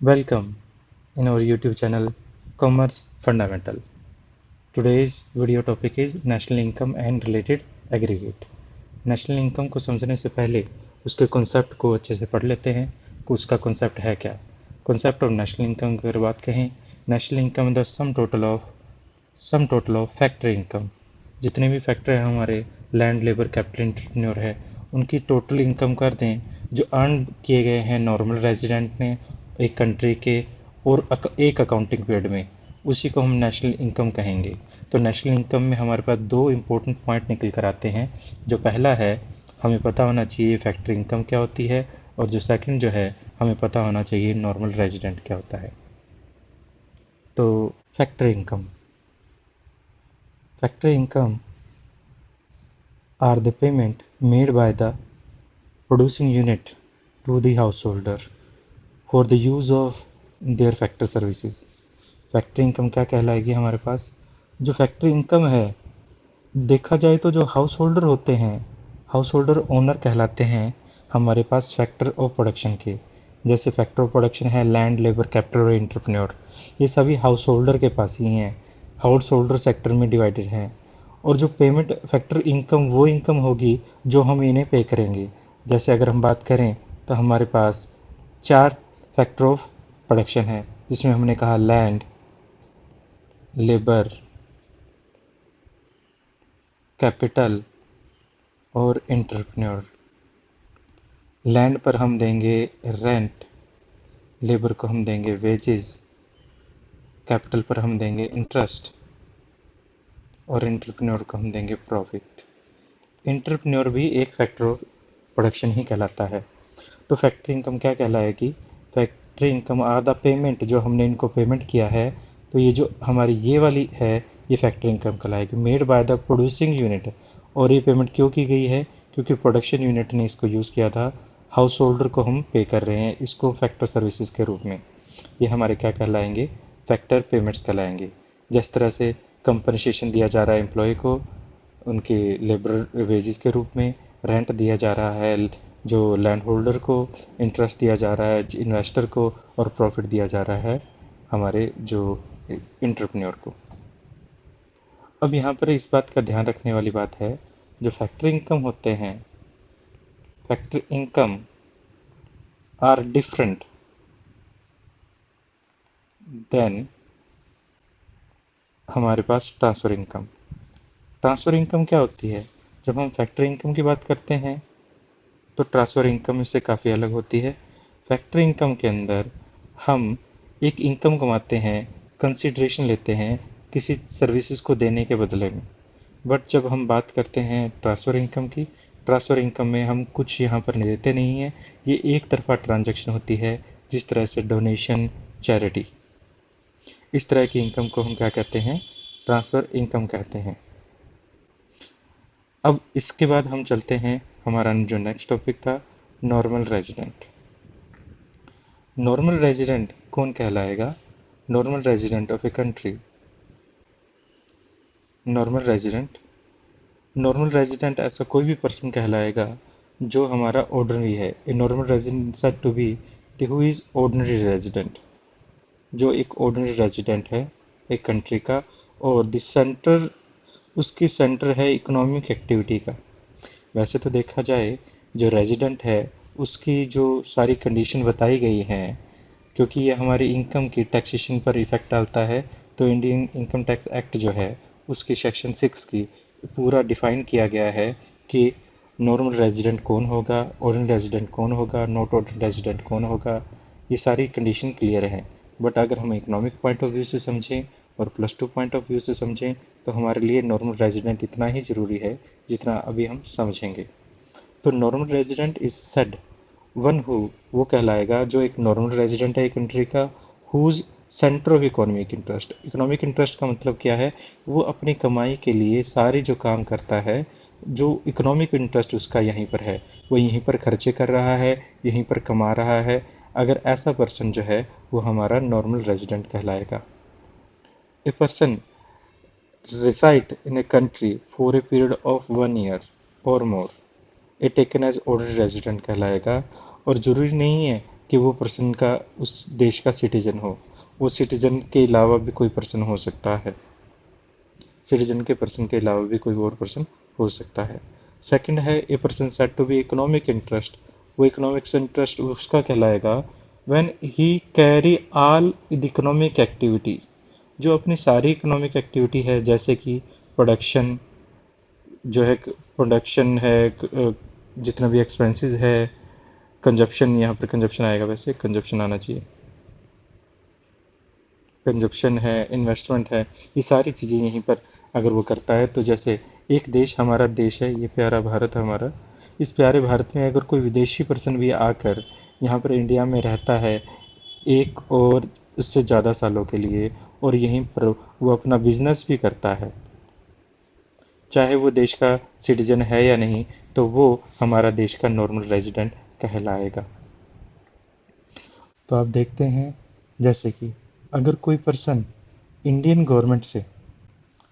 Welcome in our YouTube channel Commerce Fundamental. Today's video topic is National Income and Related Aggregate. National income को समझने से पहले उसके concept को अच्छे से पढ़ लेते हैं कि उसका कॉन्सेप्ट है क्या। कॉन्सेप्ट ऑफ नेशनल इनकम की अगर बात कहें, national income the sum total of factory income. जितने भी फैक्टर हैं हमारे लैंड लेबर कैपिटल एंटरप्रेन्योर है, उनकी टोटल इनकम कर दें जो अर्न किए गए हैं नॉर्मल रेजिडेंट ने एक कंट्री के और एक अकाउंटिंग पीरियड में, उसी को हम नेशनल इनकम कहेंगे। तो नेशनल इनकम में हमारे पास दो इम्पोर्टेंट पॉइंट निकल कर आते हैं। जो पहला है, हमें पता होना चाहिए फैक्ट्री इनकम क्या होती है, और जो सेकंड जो है, हमें पता होना चाहिए नॉर्मल रेजिडेंट क्या होता है। तो factory income are the payment made by the producing unit to the householder for the use of their factor services। Factory income क्या कहलाएगी हमारे पास? जो फैक्ट्री इनकम है, देखा जाए तो जो हाउस होल्डर होते हैं, हाउस होल्डर ओनर कहलाते हैं हमारे पास फैक्टर ऑफ प्रोडक्शन के। जैसे फैक्टर ऑफ प्रोडक्शन है लैंड लेबर कैपिटल और एंटरप्रेन्योर, ये सभी हाउस होल्डर के पास ही हैं, हाउस होल्डर सेक्टर में डिवाइडेड हैं। और जो पेमेंट फैक्टर इनकम वो इनकम होगी जो हम इन्हें पे करेंगे। जैसे अगर हम बात करें तो हमारे पास चार फैक्टर ऑफ प्रोडक्शन है, जिसमें हमने कहा लैंड, लेबर, कैपिटल और एंटरप्रेन्योर। लैंड पर हम देंगे रेंट, लेबर को हम देंगे वेजेस, कैपिटल पर हम देंगे इंटरेस्ट और एंटरप्रेन्योर को हम देंगे प्रॉफिट। एंटरप्रेन्योर भी एक फैक्टर ऑफ प्रोडक्शन ही कहलाता है। तो फैक्ट्री इनकम क्या कहलाएगी? Factory income are the payment, जो हमने इनको पेमेंट किया है, तो ये जो हमारी ये वाली है, ये फैक्ट्री इनकम कहलाएगी, made by the producing unit. और ये पेमेंट क्यों की गई है? क्योंकि प्रोडक्शन यूनिट ने इसको यूज़ किया था, हाउस होल्डर को हम पे कर रहे हैं इसको फैक्टर सर्विसेज के रूप में। ये हमारे क्या कहलाएंगे? फैक्टर पेमेंट्स कहलाएंगे। जिस तरह से कंपनसेशन दिया जा रहा है एम्प्लॉय को उनके लेबर वेजेस के रूप में, रेंट दिया जा रहा है जो लैंड होल्डर को, इंटरेस्ट दिया जा रहा है इन्वेस्टर को, और प्रॉफिट दिया जा रहा है हमारे जो इंटरप्रेन्योर को। अब यहाँ पर इस बात का ध्यान रखने वाली बात है, जो फैक्ट्री इनकम होते हैं, factory income are different than हमारे पास ट्रांसफर इनकम। ट्रांसफर इनकम क्या होती है? जब हम फैक्ट्री इनकम की बात करते हैं तो ट्रांसफर इनकम इससे काफ़ी अलग होती है। फैक्ट्री इनकम के अंदर हम एक इनकम कमाते हैं, कंसिडरेशन लेते हैं किसी सर्विसेज को देने के बदले में। बट जब हम बात करते हैं ट्रांसफ़र इनकम की, ट्रांसफ़र इनकम में हम कुछ यहाँ पर देते नहीं हैं, ये एक तरफा ट्रांजैक्शन होती है, जिस तरह से डोनेशन, चैरिटी। इस तरह की इनकम को हम क्या कहते हैं? ट्रांसफ़र इनकम कहते हैं। अब इसके बाद हम चलते हैं, हमारा जो नेक्स्ट टॉपिक था, नॉर्मल रेजिडेंट। नॉर्मल रेजिडेंट कौन कहलाएगा? Normal resident of a country. Normal resident ऐसा कोई भी पर्सन कहलाएगा जो हमारा ऑर्डिनरी है। A normal resident said to be who is ordinary resident, जो एक ऑर्डिनरी रेजिडेंट है एक कंट्री का, और द सेंटर, उसकी सेंटर है इकोनॉमिक एक्टिविटी का। वैसे तो देखा जाए जो रेजिडेंट है उसकी जो सारी कंडीशन बताई गई हैं, क्योंकि ये हमारी इनकम की टैक्सेशन पर इफेक्ट डालता है, तो इंडियन इनकम टैक्स एक्ट जो है उसकी सेक्शन 6 की पूरा डिफाइन किया गया है कि नॉर्मल रेजिडेंट कौन होगा, ऑर्डिनरी रेजिडेंट कौन होगा, नॉट ऑर्डिनरी रेजिडेंट कौन होगा। ये सारी कंडीशन क्लियर है। बट अगर हम इकोनॉमिक पॉइंट ऑफ व्यू से समझें और +2 पॉइंट ऑफ व्यू से समझें तो हमारे लिए नॉर्मल रेजिडेंट इतना ही ज़रूरी है जितना अभी हम समझेंगे। तो normal resident is said one who, वो कहलाएगा जो एक नॉर्मल रेजिडेंट है एक कंट्री का, whose centre of economic interest. Economic interest का मतलब क्या है? वो अपनी कमाई के लिए सारे जो काम करता है, जो इकोनॉमिक इंटरेस्ट उसका यहीं पर है, वो यहीं पर खर्चे कर रहा है, यहीं पर कमा रहा है। अगर ऐसा पर्सन जो है वो हमारा नॉर्मल रेजिडेंट कहलाएगा। A person reside in a country for a period of 1 year or more, a taken as ordinary resident कहलाएगा। और ज़रूरी नहीं है कि वो पर्सन का उस देश का सिटीजन हो। वो सिटीजन के अलावा भी कोई पर्सन हो सकता है। सिटीजन के पर्सन के अलावा भी कोई और पर्सन हो सकता है। सेकंड है a person said to be economic interest. वो इकोनॉमिक्स इंटरेस्ट उसका कहलाएगा when he carry all the economic activity, जो अपनी सारी इकोनॉमिक एक्टिविटी है, जैसे कि प्रोडक्शन, जो है प्रोडक्शन है, जितना भी एक्सपेंसेस है, कंजप्शन, यहाँ पर कंजप्शन आएगा, वैसे कंजप्शन आना चाहिए, कंजप्शन है, इन्वेस्टमेंट है, ये सारी चीज़ें यहीं पर अगर वो करता है। तो जैसे एक देश, हमारा देश है, ये प्यारा भारत हमारा, इस प्यारे भारत में अगर कोई विदेशी पर्सन भी आकर यहाँ पर इंडिया में रहता है एक और उससे ज़्यादा सालों के लिए, और यहीं पर वो अपना बिजनेस भी करता है, चाहे वो देश का सिटीजन है या नहीं, तो वो हमारा देश का नॉर्मल रेजिडेंट कहलाएगा। तो आप देखते हैं, जैसे कि अगर कोई पर्सन इंडियन गवर्नमेंट से,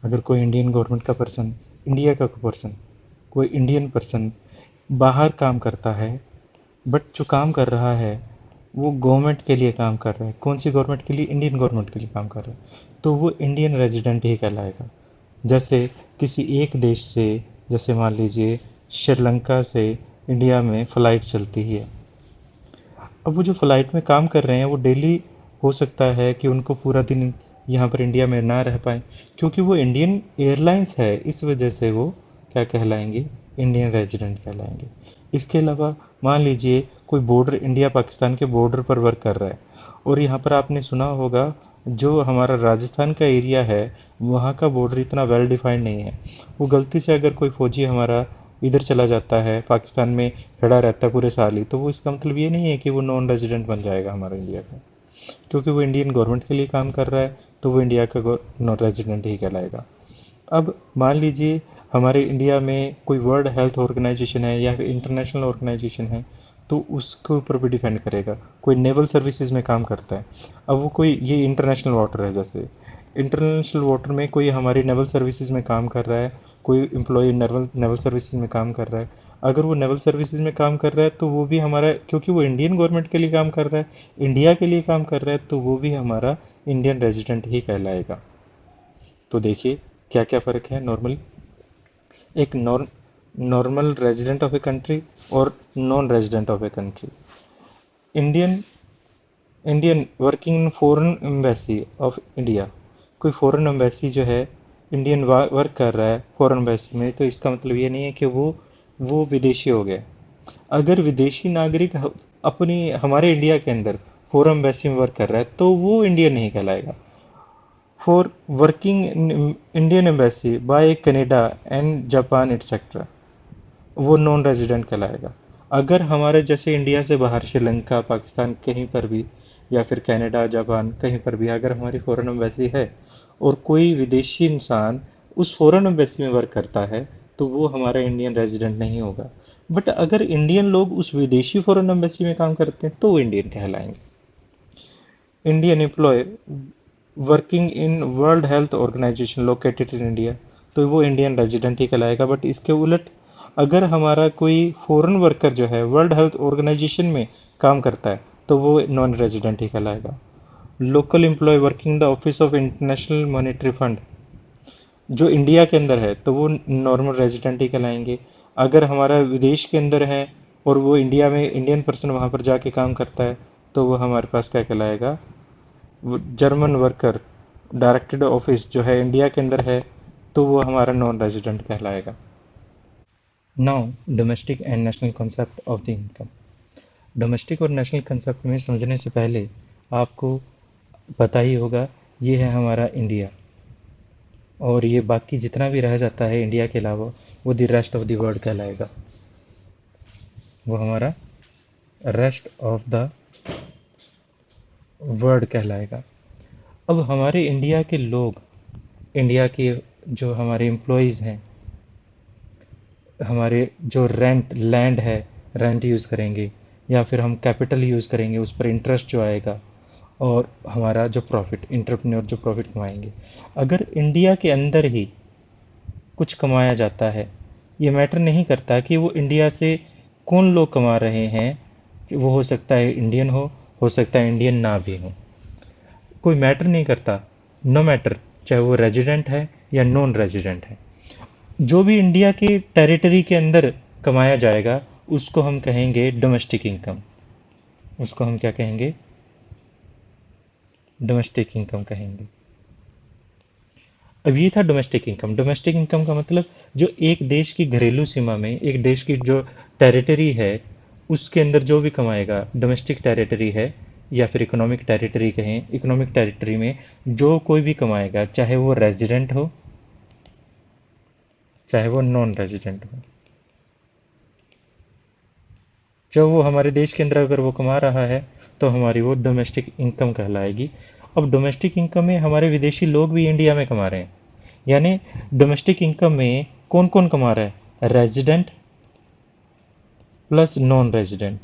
अगर कोई इंडियन गवर्नमेंट का पर्सन, इंडिया का पर्सन, कोई इंडियन पर्सन बाहर काम करता है, बट जो काम कर रहा है वो गवर्नमेंट के लिए काम कर रहा है, कौन सी गवर्नमेंट के लिए? इंडियन गवर्नमेंट के लिए काम कर रहा है, तो वो इंडियन रेजिडेंट ही कहलाएगा। जैसे किसी एक देश से, जैसे मान लीजिए श्रीलंका से इंडिया में फ़्लाइट चलती है, अब वो जो फ्लाइट में काम कर रहे हैं वो डेली हो सकता है कि उनको पूरा दिन यहाँ पर इंडिया में ना रह पाए, क्योंकि वो इंडियन एयरलाइंस है, इस वजह से वो क्या कहलाएंगे? इंडियन रेजिडेंट कहलाएंगे। इसके अलावा मान लीजिए कोई बॉर्डर, इंडिया पाकिस्तान के बॉर्डर पर वर्क कर रहा है, और यहाँ पर आपने सुना होगा जो हमारा राजस्थान का एरिया है वहाँ का बॉर्डर इतना वेल डिफाइंड नहीं है। वो गलती से अगर कोई फौजी हमारा इधर चला जाता है, पाकिस्तान में खड़ा रहता है पूरे साल ही, तो वो इसका मतलब ये नहीं है कि वो नॉन रेजिडेंट बन जाएगा हमारा इंडिया का, क्योंकि वो इंडियन गवर्नमेंट के लिए काम कर रहा है, तो वो इंडिया का नॉन रेजिडेंट ही कहलाएगा। अब मान लीजिए हमारे इंडिया में कोई वर्ल्ड हेल्थ ऑर्गेनाइजेशन है या फिर इंटरनेशनल ऑर्गेनाइजेशन है, तो उसके ऊपर भी डिपेंड करेगा। कोई नेवल सर्विसेज में काम करता है, अब वो कोई, ये इंटरनेशनल वाटर है, जैसे इंटरनेशनल वाटर में कोई हमारी नेवल सर्विसेज में काम कर रहा है, कोई एम्प्लॉय नेवल नेवल सर्विसेज में काम कर रहा है, अगर वो नेवल सर्विसेज में काम कर रहा है तो वो भी हमारा, क्योंकि वो इंडियन गवर्नमेंट के लिए काम कर रहा है, इंडिया के लिए काम कर रहा है, तो वो भी हमारा इंडियन रेजिडेंट ही कहलाएगा। तो देखिए क्या क्या फ़र्क है नॉर्मली, एक normal resident of a country और non resident of a country. Indian Indian working in foreign embassy of India, कोई फॉरेन एम्बेसी जो है इंडियन वर्क कर रहा है फॉरेन एम्बेसी में, तो इसका मतलब ये नहीं है कि वो विदेशी हो गया। अगर विदेशी नागरिक अपनी हमारे इंडिया के अंदर फॉरेन एम्बेसी में वर्क कर रहा है तो वो इंडियन नहीं कहलाएगा। For working in Indian embassy by Canada and Japan etcetera, वो नॉन रेजिडेंट कहलाएगा। अगर हमारे जैसे इंडिया से बाहर श्रीलंका, पाकिस्तान, कहीं पर भी, या फिर कनाडा, जापान, कहीं पर भी अगर हमारी फॉरेन एम्बेसी है और कोई विदेशी इंसान उस फॉरेन एम्बेसी में वर्क करता है, तो वो हमारा इंडियन रेजिडेंट नहीं होगा। बट अगर इंडियन लोग उस विदेशी फॉरेन एम्बेसी में काम करते हैं तो वो इंडियन कहलाएंगे। Indian employ working in World Health Organization located in India, तो वो इंडियन रेजिडेंट ही कहलाएगा। बट इसके उलट अगर हमारा कोई फॉरेन वर्कर जो है वर्ल्ड हेल्थ ऑर्गेनाइजेशन में काम करता है तो वो नॉन रेजिडेंट ही कहलाएगा। Local employ working the office of International Monetary Fund, जो इंडिया के अंदर है तो वो नॉर्मल रेजिडेंट ही कहलाएंगे। अगर हमारा विदेश के अंदर है और वो इंडिया में इंडियन पर्सन वहाँ पर जाके काम करता है, तो वो हमारे पास क्या कहलाएगा? वो जर्मन वर्कर डायरेक्टेड ऑफिस जो है इंडिया के अंदर है, तो वो हमारा नॉन रेजिडेंट कहलाएगा। Now domestic and national concept of the income. Domestic और नेशनल कंसेप्ट में समझने से पहले आपको पता ही होगा, ये है हमारा इंडिया, और ये बाकी जितना भी रह जाता है इंडिया के अलावा वो the rest of the world कहलाएगा। वो हमारा रेस्ट ऑफ द वर्ल्ड कहलाएगा। अब हमारे इंडिया के लोग, इंडिया के जो हमारे एम्प्लॉयज़ हैं, हमारे जो रेंट लैंड है, रेंट यूज़ करेंगे, या फिर हम कैपिटल यूज़ करेंगे, उस पर इंटरेस्ट जो आएगा, और हमारा जो प्रॉफिट, इंटरप्रेन्योर जो प्रॉफिट कमाएंगे। अगर इंडिया के अंदर ही कुछ कमाया जाता है, ये मैटर नहीं करता कि वो इंडिया से कौन लोग कमा रहे हैं, कि वो हो सकता है इंडियन हो, हो सकता है इंडियन ना भी हो, कोई मैटर नहीं करता, नो मैटर, चाहे वो रेजिडेंट है या नॉन रेजिडेंट है, जो भी इंडिया के टेरिटरी के अंदर कमाया जाएगा उसको हम कहेंगे डोमेस्टिक इनकम। उसको हम क्या कहेंगे? डोमेस्टिक इनकम कहेंगे। अब ये था डोमेस्टिक इनकम। डोमेस्टिक इनकम का मतलब जो एक देश की घरेलू सीमा में, एक देश की जो टेरिटरी है उसके अंदर जो भी कमाएगा, डोमेस्टिक टेरिटरी है या फिर इकोनॉमिक टेरिटरी कहें, इकोनॉमिक टेरिटरी में जो कोई भी कमाएगा, चाहे वो रेजिडेंट हो चाहे वो नॉन रेजिडेंट हो, जो वो हमारे देश के अंदर अगर वो कमा रहा है तो हमारी वो डोमेस्टिक इनकम कहलाएगी। अब डोमेस्टिक इनकम में हमारे विदेशी लोग भी इंडिया में कमा रहे हैं, यानी डोमेस्टिक इनकम में कौन कौन कमा रहा है? रेजिडेंट प्लस नॉन रेजिडेंट,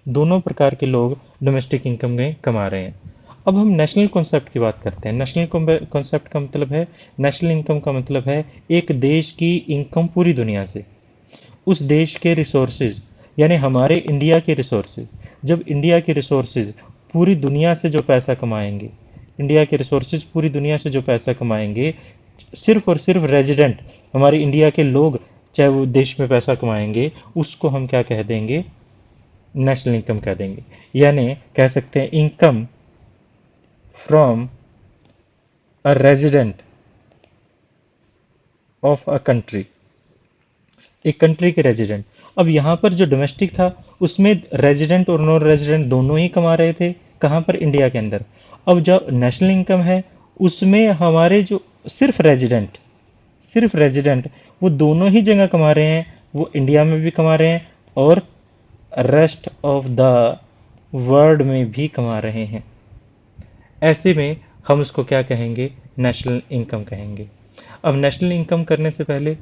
दोनों प्रकार के लोग डोमेस्टिक इनकम में कमा रहे हैं। अब हम नेशनल कॉन्सेप्ट की बात करते हैं। नेशनल कॉन्सेप्ट का मतलब है, नेशनल इनकम का मतलब है एक देश की इनकम पूरी दुनिया से, उस देश के रिसोर्सेज, यानी हमारे इंडिया के रिसोर्सेज। जब इंडिया के रिसोर्सेज पूरी दुनिया से जो पैसा कमाएंगे, इंडिया के रिसोर्सेज पूरी दुनिया से जो पैसा कमाएंगे, सिर्फ और सिर्फ रेजिडेंट हमारे इंडिया के लोग चाहे वो देश में पैसा कमाएंगे, उसको हम क्या कह देंगे? नेशनल इनकम कह देंगे। यानी कह सकते हैं income from a resident of a country, एक कंट्री के रेजिडेंट। अब यहाँ पर जो डोमेस्टिक था उसमें रेजिडेंट और नॉन रेजिडेंट दोनों ही कमा रहे थे, कहाँ पर? इंडिया के अंदर। अब जो नेशनल इनकम है उसमें हमारे जो सिर्फ रेजिडेंट वो दोनों ही जगह कमा रहे हैं, वो इंडिया में भी कमा रहे हैं और रेस्ट ऑफ द वर्ल्ड में भी कमा रहे हैं। ऐसे में हम उसको क्या कहेंगे? नेशनल इनकम कहेंगे। अब नेशनल इनकम करने से पहले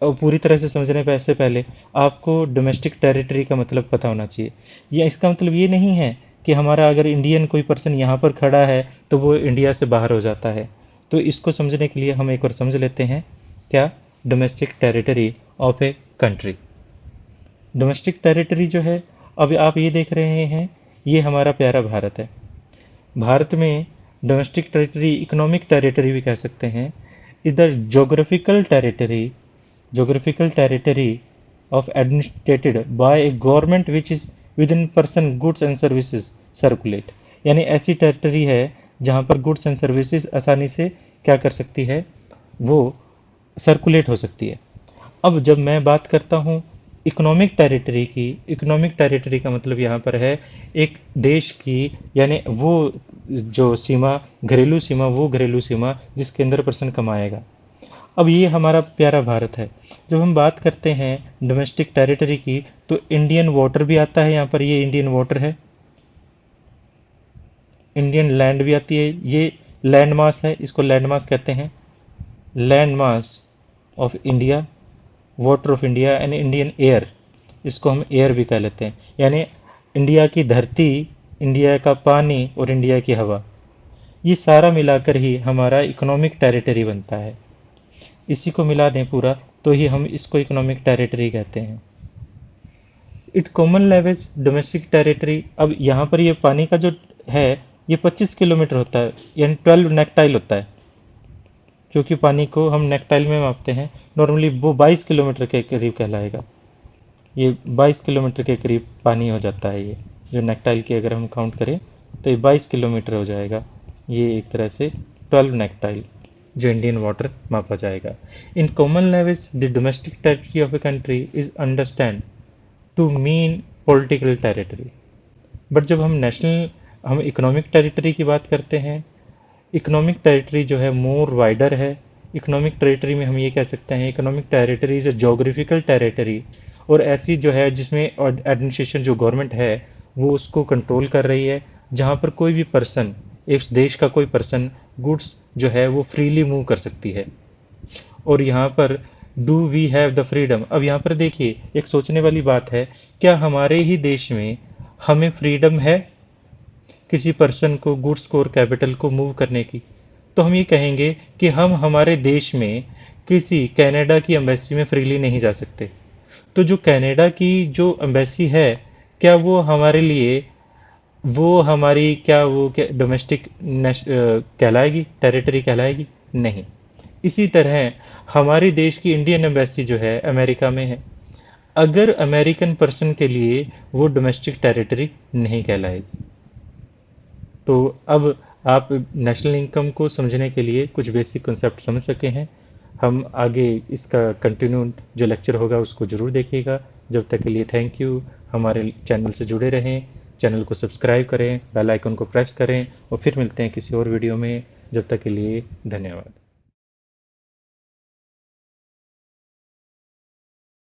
और पूरी तरह से समझने से पहले आपको डोमेस्टिक टेरिटरी का मतलब पता होना चाहिए। या इसका मतलब ये नहीं है कि हमारा अगर इंडियन कोई पर्सन यहाँ पर खड़ा है तो वो इंडिया से बाहर हो जाता है। तो इसको समझने के लिए हम एक बार समझ लेते हैं क्या? Domestic territory of a country. Domestic territory जो है, अब आप ये देख रहे हैं, ये हमारा प्यारा भारत है। भारत में डोमेस्टिक टेरिटरी, इकोनॉमिक टेरिटरी भी कह सकते हैं, इधर geographical territory of administrated by a government which is within person goods and services circulate। यानी ऐसी टेरिटरी है जहां पर गुड्स एंड सर्विसेज आसानी से क्या कर सकती है? वो सर्कुलेट हो सकती है। अब जब मैं बात करता हूँ इकोनॉमिक टेरिटरी की, इकोनॉमिक टेरिटरी का मतलब यहाँ पर है एक देश की, यानी वो जो सीमा, घरेलू सीमा, वो घरेलू सीमा जिसके अंदर पर्सन कमाएगा। अब ये हमारा प्यारा भारत है। जब हम बात करते हैं डोमेस्टिक टेरिटरी की तो इंडियन वाटर भी आता है यहाँ पर, ये इंडियन वाटर है। इंडियन लैंड भी आती है, ये लैंड मास है, इसको लैंड मास कहते हैं। Land mass of India, water of India and Indian air, इसको हम एयर भी कह लेते हैं। यानी इंडिया की धरती, इंडिया का पानी और इंडिया की हवा, ये सारा मिलाकर ही हमारा इकोनॉमिक टेरिटरी बनता है। इसी को मिला दें पूरा तो ही हम इसको इकोनॉमिक टेरिटरी कहते हैं। इट कॉमन लेवेज डोमेस्टिक टेरिटरी। अब यहाँ पर ये पानी का जो है ये 25 किलोमीटर होता है, यानी 12 नेक्टाइल होता है, क्योंकि पानी को हम नेक्टाइल में मापते हैं। नॉर्मली वो 22 किलोमीटर के करीब कहलाएगा, ये 22 किलोमीटर के करीब पानी हो जाता है। ये जो नेक्टाइल की अगर हम काउंट करें तो ये 22 किलोमीटर हो जाएगा। ये एक तरह से 12 नेक्टाइल जो इंडियन वाटर मापा जाएगा। In common language the domestic territory of a country is understand to mean political territory. But जब हम इकोनॉमिक टेरिटरी की बात करते हैं, इकोनॉमिक टेरिटरी जो है मोर वाइडर है। इकोनॉमिक टेरिटरी में हम ये कह सकते हैं economic territory is geographical territory, और ऐसी जो है जिसमें एडमिनिस्ट्रेशन जो गवर्नमेंट है वो उसको कंट्रोल कर रही है, जहाँ पर कोई भी पर्सन, एक देश का कोई पर्सन गुड्स जो है वो फ्रीली मूव कर सकती है। और यहाँ पर do we have the freedom. अब यहाँ पर देखिए एक सोचने वाली बात है, क्या हमारे ही देश में हमें फ्रीडम है किसी पर्सन को, गुड्स को और कैपिटल को मूव करने की? तो हम ये कहेंगे कि हम हमारे देश में किसी कनाडा की एम्बेसी में फ्रीली नहीं जा सकते। तो जो कनाडा की जो एम्बेसी है क्या वो हमारे लिए, वो हमारी क्या वो क्या डोमेस्टिक कहलाएगी, टेरिटरी कहलाएगी? नहीं। इसी तरह हमारे देश की इंडियन एम्बेसी जो है अमेरिका में है, अगर अमेरिकन पर्सन के लिए वो डोमेस्टिक टेरिटरी नहीं कहलाएगी। तो अब आप नेशनल इनकम को समझने के लिए कुछ बेसिक कॉन्सेप्ट समझ सके हैं। हम आगे इसका कंटिन्यू जो लेक्चर होगा उसको ज़रूर देखिएगा। जब तक के लिए थैंक यू। हमारे चैनल से जुड़े रहें, चैनल को सब्सक्राइब करें, बेल आइकन को प्रेस करें और फिर मिलते हैं किसी और वीडियो में। जब तक के लिए धन्यवाद।